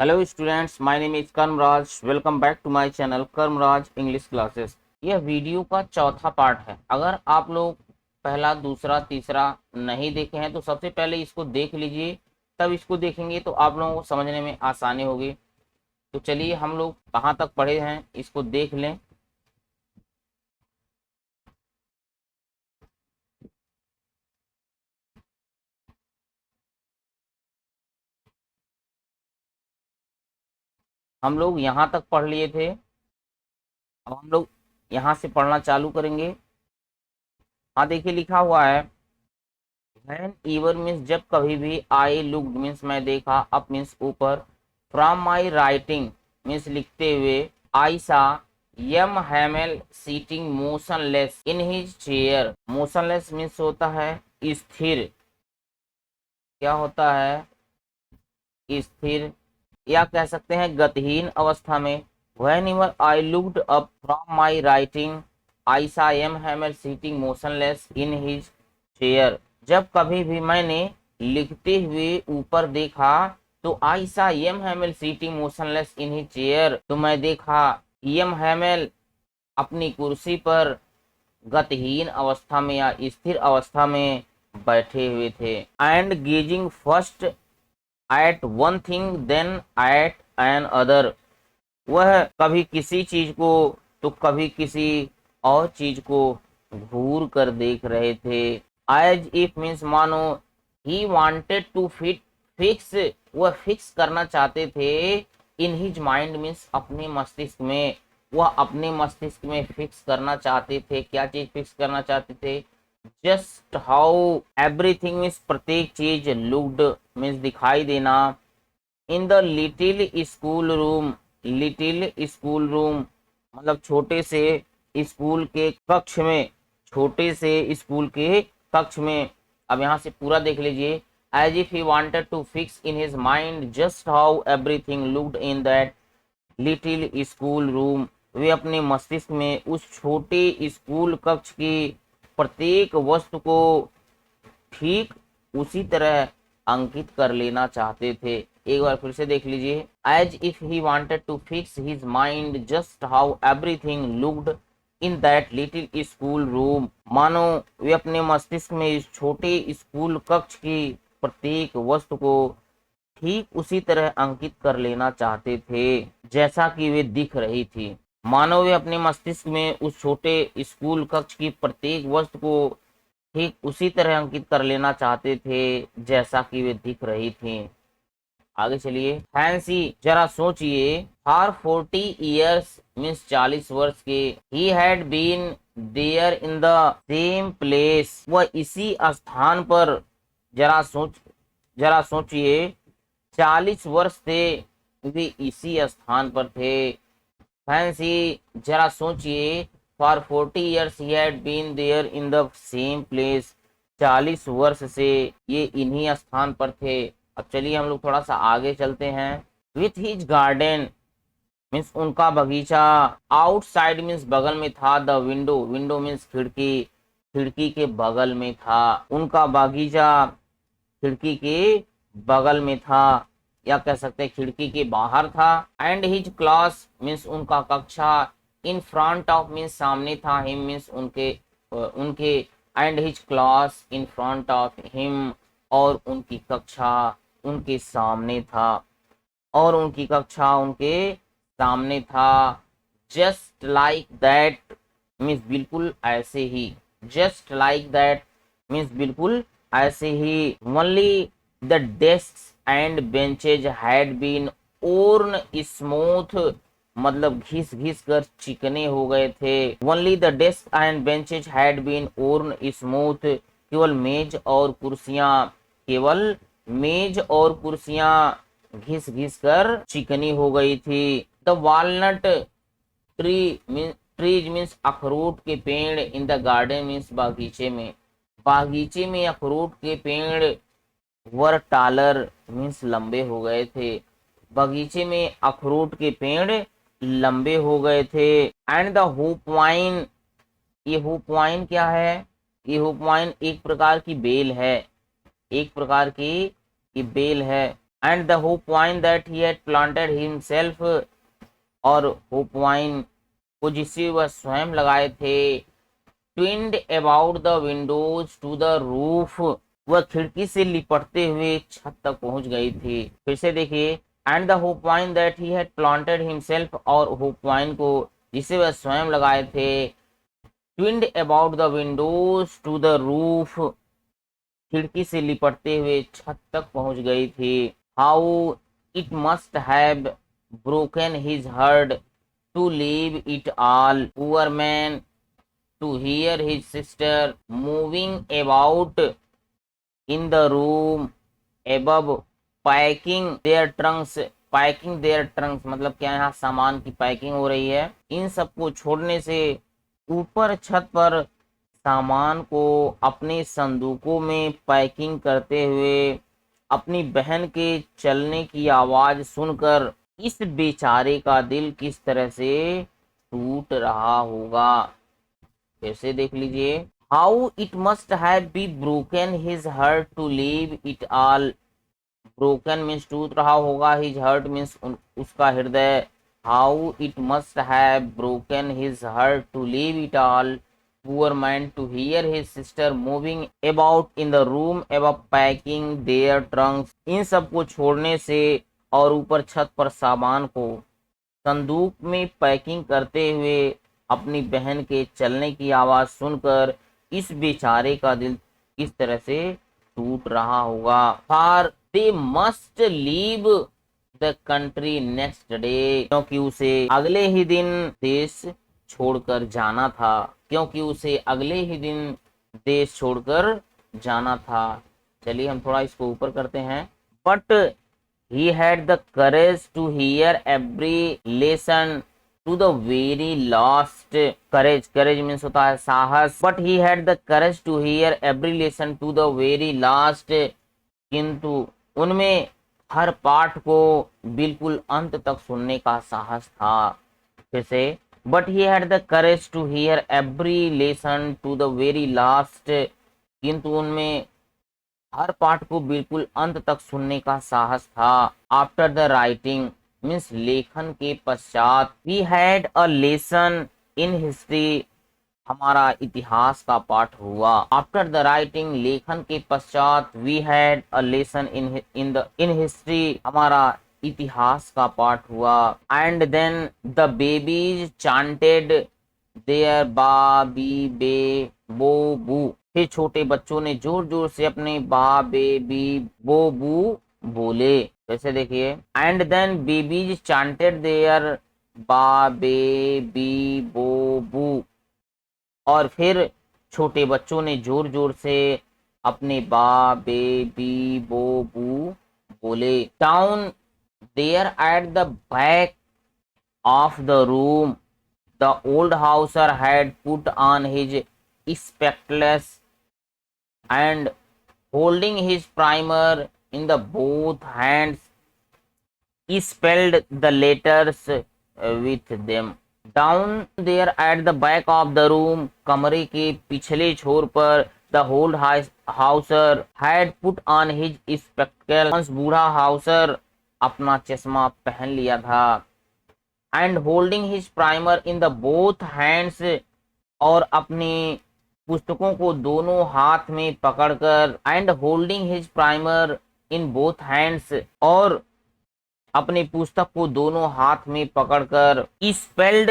Hello students, my name is Karmraj. Welcome back to my channel Karmraj English classes. यह video का चौथा part है। अगर आप लोग पहला, दूसरा, तीसरा नहीं देखे हैं तो सबसे पहले इसको देख लीजिए, तब इसको देखेंगे तो आप लोगों को समझने में आसानी होगी। तो चलिए हम लोग कहाँ तक पढ़े हैं इसको देख लें। हम लोग यहाँ तक पढ़ लिए थे, अब हम लोग यहाँ से पढ़ना चालू करेंगे। हाँ देखिए, लिखा हुआ है व्हेन ईवर मीन्स जब कभी भी, आई लुक्ड मीन्स मैं देखा, अप मीन्स ऊपर, फ्रॉम माई राइटिंग मीन्स लिखते हुए, I saw M Hamel sitting motionless in his chair. Motionless means होता है स्थिर। क्या होता है? स्थिर, या कह सकते हैं गतिहीन अवस्था में। Whenever I looked up from my writing, I saw M Hamel sitting motionless in his chair. जब कभी भी मैंने लिखते हुए ऊपर देखा तो I saw M Hamel sitting motionless in his chair, तो मैं देखा एम हैमल अपनी कुर्सी पर गतिहीन अवस्था में या स्थिर अवस्था में बैठे हुए थे। And gazing first at one thing then at another, वह कभी किसी चीज को तो कभी किसी और चीज को घूर कर देख रहे थे। एज इफ मीन्स मानो, ही वांटेड टू फिक्स, वह फिक्स करना चाहते थे। इन हिज माइंड मीन्स अपने मस्तिष्क में, वह अपने मस्तिष्क में फिक्स करना चाहते थे। क्या चीज फिक्स करना चाहते थे? जस्ट हाउ एवरीथिंग मीन्स प्रत्येक चीज, लुक्ड मीन्स दिखाई देना, in the little school room, little school room मतलब छोटे से स्कूल के कक्ष में, छोटे से स्कूल के कक्ष में। अब यहाँ से पूरा देख लीजिए। As if he wanted to fix in his mind just how everything looked in that little school room, वे अपने मस्तिष्क में उस छोटे स्कूल कक्ष की प्रत्येक वस्तु को ठीक उसी तरह अंकित कर लेना चाहते थे। एक बार फिर से देख लीजिए। As if he wanted to fix his mind just how everything looked in that little school room, मानो वे अपने मस्तिष्क में इस छोटे स्कूल कक्ष की प्रत्येक वस्तु को ठीक उसी तरह अंकित कर लेना चाहते थे जैसा कि वे दिख रही थी। मानो वे अपने मस्तिष्क में उस छोटे स्कूल कक्ष की प्रत्येक वस्तु को ठीक उसी तरह अंकित कर लेना चाहते थे जैसा कि वे दिख रही थी। आगे चलिए। फैंसी, जरा सोचिए, फॉर 40 ईयर्स मीन्स 40 वर्ष के, he had been there in the same place, वह इसी स्थान पर, जरा सोचिए, 40 वर्ष थे वे इसी स्थान पर थे। फैंसी, जरा सोचिए, for 40 years he had been there in the same place, 40 वर्ष से ये इन्हीं स्थान पर थे। अब चलिए हम लोग थोड़ा सा आगे चलते हैं। विथ हिज गार्डन मीन्स उनका बगीचा, आउटसाइड मीन्स बगल में था, द विंडो, विंडो मीन्स खिड़की, खिड़की के बगल में था उनका बगीचा, खिड़की के बगल में था, या कह सकते हैं खिड़की के बाहर था। एंड हिज क्लास मीन्स उनका कक्षा, इन फ्रंट ऑफ मीन्स सामने था, हिम मीन्स उनके and his class in front of him, और उनकी कक्षा उनके सामने था, और उनकी कक्षा उनके सामने था। जस्ट लाइक दैट मीन्स बिल्कुल ऐसे ही, जस्ट लाइक दैट मीन्स बिल्कुल ऐसे ही। Only the desk and benches had been worn smooth, मतलब घिस घिस कर चिकने हो गए थे। Only the desk and benches had been worn smooth, केवल मेज और कुर्सियां, केवल मेज और कुर्सियां घिस घिस कर चिकनी हो गई थी। द वॉलनट ट्रीज मीन्स अखरोट के पेड़, इन द गार्डन मीन्स बागीचे में, बागीचे में अखरोट के पेड़, वर टालर मीन्स लंबे हो गए थे, बगीचे में अखरोट के पेड़ लंबे हो गए थे। एंड द हुप वाइन, ये हुप वाइन क्या है? ये हुप वाइन एक प्रकार की बेल है, एक प्रकार की ये बेल है। And the hop vine that he had planted himself, और होप वाइन को जिसे वह स्वयं लगाए थे, twined about the windows to the roof, वह खिड़की से लिपटते हुए छत तक पहुंच गई थी। फिर से देखिए, and the hop vine that he had planted himself, और होप वाइन को जिसे वह स्वयं लगाए थे, twined about the windows to the roof, खिड़की से लिपटते हुए छत तक पहुंच गई थी। How it must have broken his heart to leave it all, poor man, to hear his sister moving about in the room above, packing their trunks मतलब क्या, यहाँ सामान की पैकिंग हो रही है। इन सबको छोड़ने से ऊपर छत पर सामान को अपने संदूकों में पैकिंग करते हुए अपनी बहन के चलने की आवाज सुनकर इस बेचारे का दिल किस तरह से टूट रहा होगा। फिर से देख लीजिए, how it must have be broken his heart to leave it all, broken means टूट रहा होगा, हिज हार्ट मीन्स उसका हृदय, how it must have broken his heart to leave it all, poor man, to hear his sister moving about in the room above packing their trunks, इन सब को छोड़ने से और ऊपर छत पर सामान को संदूक में पैकिंग करते हुए अपनी बहन के चलने की आवाज सुनकर इस बेचारे का दिल किस तरह से टूट रहा होगा। For they must leave the country next day, क्योंकि उसे अगले ही दिन देश छोड़कर जाना था, क्योंकि उसे अगले ही दिन देश छोड़कर जाना था। चलिए हम थोड़ा इसको ऊपर करते हैं। But he had the courage to hear every lesson to the very last, courage means होता है साहस, but he had the courage to hear every lesson to the very last, किंतु उनमें हर पाठ को बिल्कुल अंत तक सुनने का साहस था। फिर से, but he had the courage to hear every lesson to the very last, किंतु उनमें हर पाठ को बिल्कुल अंत तक सुनने का साहस था। आफ्टर द राइटिंग मीन्स लेखन के पश्चात, we had a lesson in history, हमारा इतिहास का पाठ हुआ। आफ्टर द राइटिंग लेखन के पश्चात, we had a lesson in history, हमारा इतिहास का पाठ हुआ। And then the babies chanted their ba bi be bo bu, फिर छोटे बच्चों ने जोर जोर से अपने बा बे बी बो बू बोले। जैसे देखिए, and then babies chanted their ba be B bo बू, और फिर छोटे बच्चों ने जोर जोर से अपने बा बे बी बो बू बोले। Down there at the back of the room, the old houser had put on his spectacles and holding his primer in the both hands spelled the letters with them. Down there at the back of the room, कमरे के पिछले छोर पर, the old houser had put on his spectacles, बूढ़ा Hauser अपना चश्मा पहन लिया था। And holding his primer in the both hands, और अपनी पुस्तकों को दोनों हाथ में पकड़कर, and holding his primer in both hands, और अपनी पुस्तक को दोनों हाथ में पकड़कर, spelled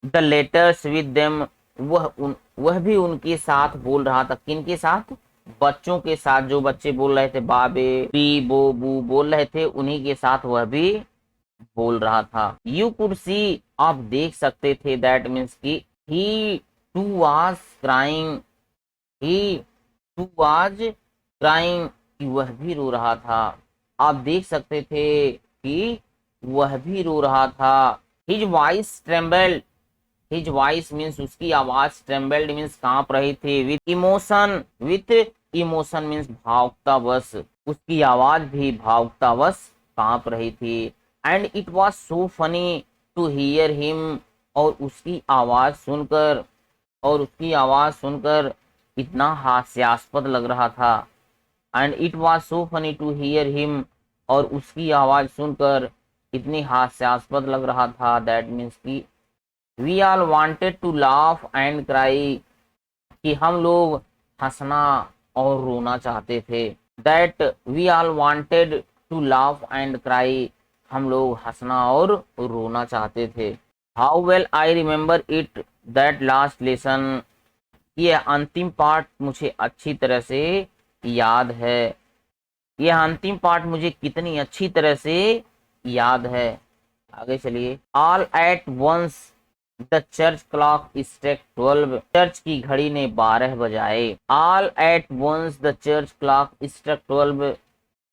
the letters with them, वह भी उनके साथ बोल रहा था। किनके साथ? बच्चों के साथ, जो बच्चे बोल रहे थे बाबे बी बो बू बोल रहे थे, उन्हीं के साथ वह भी बोल रहा था। यू कुड सी, आप देख सकते थे, दैट मीन्स की he too was crying, he too was crying, कि वह भी रो रहा था। आप देख सकते थे कि वह भी रो रहा था। His voice trembled, his voice means उसकी आवाज, ट्रेम्बल्ड मीन्स कांप रही थी, विथ इमोशन मीन्स भावुकतावश, उसकी आवाज भी भावुकतावश कांप रही थी। And it was so funny to hear him, और उसकी आवाज सुनकर इतना हास्यास्पद लग रहा था। And it was so funny to hear him, और उसकी आवाज सुनकर इतनी हास्यास्पद लग रहा था, दैट मीन्स की we all wanted to laugh and cry, कि हम लोग हंसना और रोना चाहते थे। That we all wanted to laugh and cry, हम लोग हंसना और रोना चाहते थे। How well I remember it that last lesson, ये अंतिम पाठ मुझे अच्छी तरह से याद है। यह अंतिम पाठ मुझे कितनी अच्छी तरह से याद है। आगे चलिए। All at once the church clock struck 12, चर्च की घड़ी ने 12 बजाए। All at once the church clock struck 12,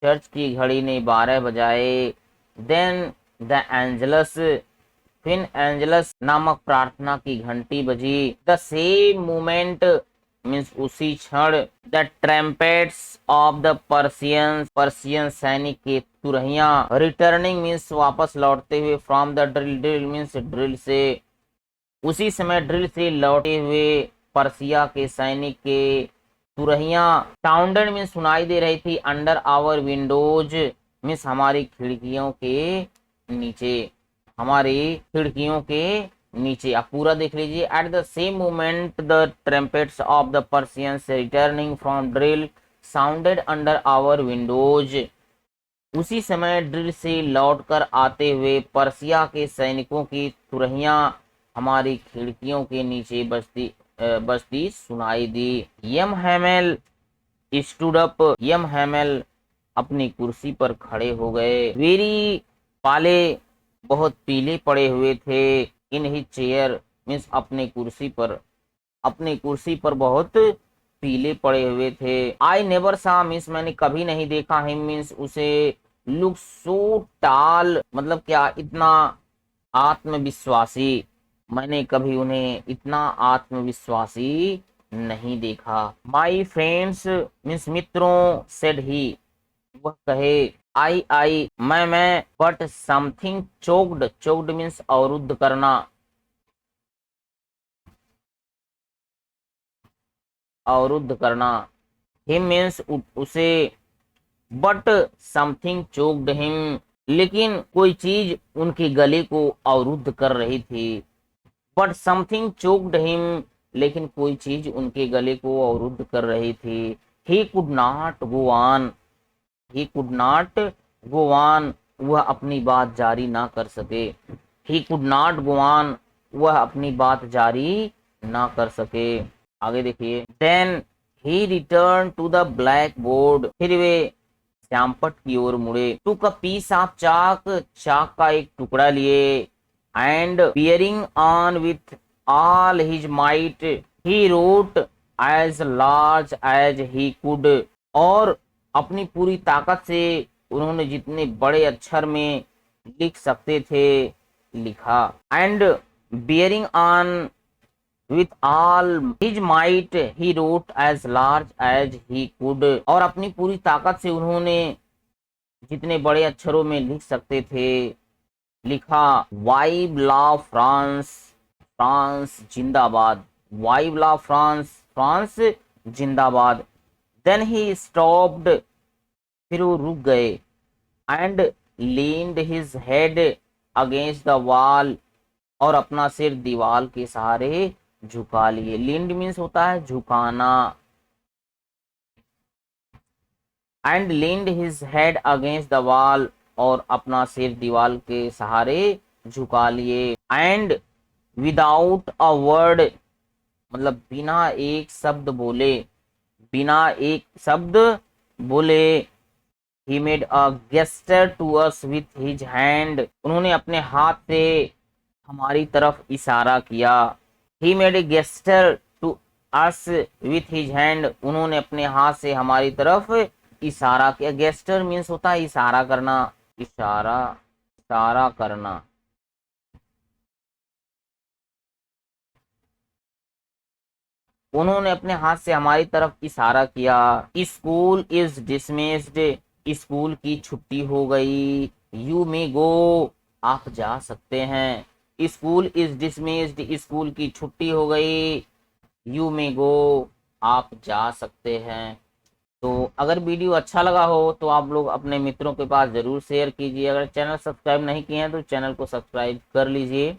चर्च की घड़ी ने 12 बजाए। देन द एंजलस, फिर एंजलस नामक प्रार्थना की घंटी बजी। द सेम मोमेंट मीन्स उसी क्षण, the trumpets of the Persian सैनिक के तुरहिया, रिटर्निंग मीन्स वापस लौटते हुए, from the drill, drill means drill से, उसी समय ड्रिल से लौटे हुए पर्सिया के सैनिक के तुरहिया, साउंडेड मीन्स सुनाई दे रही थी, अंडर आवर विंडोज मीन्स हमारी खिड़कियों के नीचे, हमारी खिड़कियों के नीचे। आप पूरा देख लीजिए। At the same moment the trumpets of the Prussians returning from drill sounded under our windows, उसी समय ड्रिल से लौटकर आते हुए पर्सिया के सैनिकों की तुरहियां हमारी खिड़कियों के नीचे बजती सुनाई दी। यम हैमेल स्टूड अप, यम हैमेल अपनी कुर्सी पर खड़े हो गए। वेरी पाले, बहुत पीले पड़े हुए थे। इन ही चेयर मीन्स अपने कुर्सी पर बहुत पीले पड़े हुए थे। आई नेवर सा मीन्स मैंने कभी नहीं देखा, हिम मीन्स उसे, लुक सो टाल मतलब क्या, इतना आत्मविश्वासी, मैंने कभी उन्हें इतना आत्मविश्वासी नहीं देखा। माई फ्रेंड्स मीन्स मित्रों, सेड ही, वह कहे, आई मैं, but something choked, choked means अवरुद्ध करना, अवरुद्ध करना। हिम मीन्स उसे, बट समथिंग चोक्ड हिम, लेकिन कोई चीज उनके गले को अवरुद्ध कर रही थी। बट समथिंग चोक्ड हिम, लेकिन कोई चीज उनके गले को अवरुद्ध कर रही थी। He could not go on, he could not go on, वह अपनी बात जारी ना कर सके। He could not go on, वह अपनी बात जारी ना कर सके। आगे देखिए। Then he return to the black board, फिर वे श्यामपट की ओर मुड़े। टुक अ पीस ऑफ चाक, चाक का एक टुकड़ा लिए। And bearing on with all his might, he wrote as large as he could, और अपनी पूरी ताकत से उन्होंने जितने बड़े अक्षर में लिख सकते थे लिखा। And bearing on with all his might he wrote as large as he could, और अपनी पूरी ताकत से उन्होंने जितने बड़े अक्षरों में लिख सकते थे लिखा। वाइव ला फ्रांस, फ्रांस जिंदाबाद, वाइव ला फ्रांस, फ्रांस जिंदाबाद। देन ही स्टॉप्ड, फिर वो रुक गए। And leaned his head against the wall, और अपना सिर दीवार के सहारे झुका लिए। लीन्ड मीन्स होता है झुकाना। And leaned his head against the wall, और अपना सिर दीवार के सहारे झुका लिए। एंड विदाउट अ वर्ड मतलब बिना एक शब्द बोले, बिना एक शब्द बोले। He made a gesture to us with his hand, उन्होंने अपने हाथ से हमारी तरफ इशारा किया। He made a gesture to us with his hand, उन्होंने अपने हाथ से हमारी तरफ इशारा किया। gesture मीन्स होता है इशारा करना, इशारा करना। उन्होंने अपने हाथ से हमारी तरफ इशारा किया। स्कूल इज डिसमिस्ड, स्कूल की छुट्टी हो गई। यू मे गो, आप जा सकते हैं। स्कूल इज डिसमिस्ड, स्कूल की छुट्टी हो गई। यू मे गो, आप जा सकते हैं। तो अगर वीडियो अच्छा लगा हो तो आप लोग अपने मित्रों के पास ज़रूर शेयर कीजिए। अगर चैनल सब्सक्राइब नहीं किए हैं तो चैनल को सब्सक्राइब कर लीजिए।